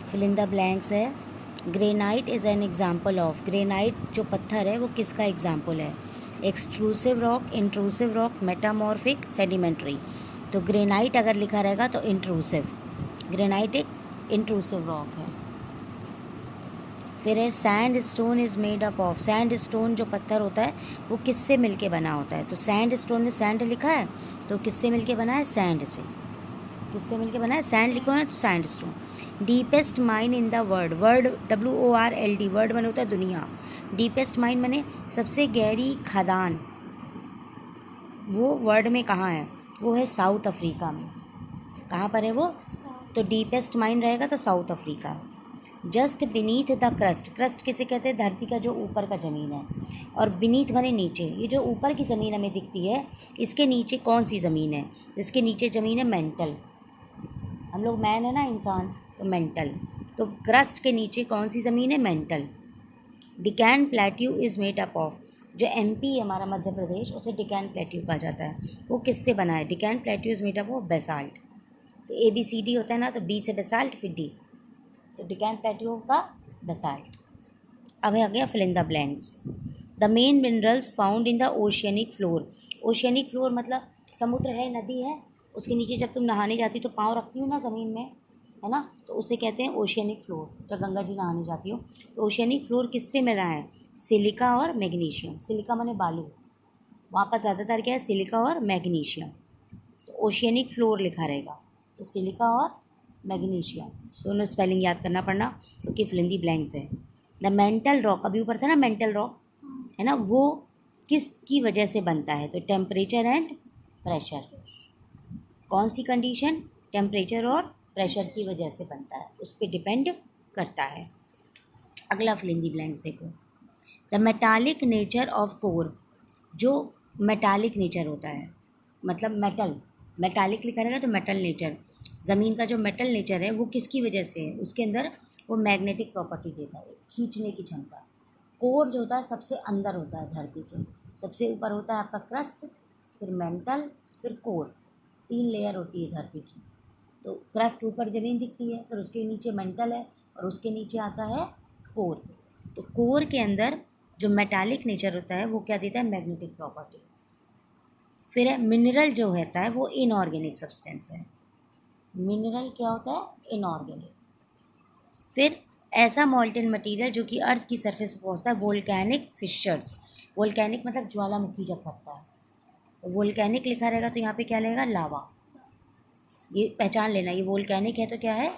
Fill in the blanks है। Granite is an example of, granite जो पत्थर है वो किसका एग्जाम्पल है? Extrusive rock, intrusive rock, metamorphic, sedimentary. तो ग्रेनाइट अगर लिखा रहेगा तो इंट्रूसिव, ग्रेनाइट एक इंट्रूसिव रॉक है। फिर है sand stone is made up of, sand stone जो पत्थर होता है वो किससे मिलके बना होता है? तो सैंड स्टोन में सैंड लिखा है तो किससे मिलके बना है? सैंड से। किससे मिलके बना है? सैंड लिखो है तो sand stone. Deepest mine in the world, world WORLD, world माने होता है दुनिया, डीपेस्ट माइन माने सबसे गहरी खदान, वो वर्ल्ड में कहाँ है? वो है साउथ अफ्रीका में। कहाँ पर है वो? तो डीपेस्ट माइन रहेगा तो south Africa. Just beneath the crust, crust किसे कहते हैं? धरती का जो ऊपर का ज़मीन है, और बीनीथ माने नीचे। ये जो ऊपर की ज़मीन हमें दिखती है इसके नीचे कौन सी ज़मीन है? इसके नीचे ज़मीन है मेंटल, हम लोग मैन है ना इंसान, तो मेंटल। तो क्रस्ट के नीचे कौन सी ज़मीन है? Mantle. Deccan plateau is made up of, जो MP है हमारा मध्य प्रदेश, उसे डिकैन प्लेट्यू कहा जाता है, वो किससे बना है? Deccan plateau is made up of basalt. तो ABCD होता है ना, तो B से बेसाल्ट, फिर D, तो डिकैन प्लेट्यू का बेसाल्ट। अब आ गया fill in the blanks. The main minerals found in the oceanic floor, oceanic floor मतलब समुद्र है, नदी है, उसके नीचे जब तुम नहाने जाती हो तो पाँव रखती हो ना ज़मीन में, है ना, तो उसे कहते हैं ओशियनिक फ्लोर। जब गंगा जी नहाने जाती हो तो ओशियनिक फ्लोर किससे मिला है? सिलिका और मैग्नीशियम। सिलिका माने बालू, वहाँ पर ज़्यादातर क्या है? सिलिका और मैग्नीशियम। तो ओशियनिक फ्लोर लिखा रहेगा, तो सिलिका और मैग्नीशियम, दोनों स्पेलिंग याद करना पड़ना क्योंकि फिल इन द ब्लैंक्स है। द मेंटल रॉक, अभी ऊपर था ना मेंटल रॉक, है ना, वो किस की वजह से बनता है? तो टेम्परेचर एंड प्रेशर। कौन सी कंडीशन? टेम्परेचर और प्रेशर की वजह से बनता है, उस पर डिपेंड करता है। अगला फिल इन द ब्लैंक्स देखो। The metallic nature of core, जो मेटालिक नेचर होता है मतलब मेटल, मेटालिक लिखा रहेगा तो मेटल नेचर, ज़मीन का जो मेटल नेचर है वो किसकी वजह से है? उसके अंदर वो मैग्नेटिक प्रॉपर्टी देता है, खींचने की क्षमता। कोर जो होता है सबसे अंदर होता है धरती के, सबसे ऊपर होता है आपका क्रस्ट, फिर मेंटल, फिर कोर, 3 लेयर होती है धरती की। तो क्रस्ट ऊपर ज़मीन दिखती है, फिर उसके नीचे मेंटल है, और उसके नीचे आता है कोर। तो कोर के अंदर जो मेटालिक नेचर होता है वो क्या देता है? Magnetic property. फिर है मिनरल, जो होता है वो इनऑर्गेनिक सब्सटेंस है। मिनरल क्या होता है? इनऑर्गेनिक। फिर ऐसा मॉल्टन मटेरियल जो कि अर्थ की सरफेस पर पहुंचता है, वोल्केनिक फिशर्स। वोल्केनिक मतलब ज्वालामुखी जब फटता है, तो वोल्केनिक लिखा रहेगा तो यहाँ पे क्या लगेगा? लावा। ये पहचान लेना, ये वोल्केनिक है तो क्या है?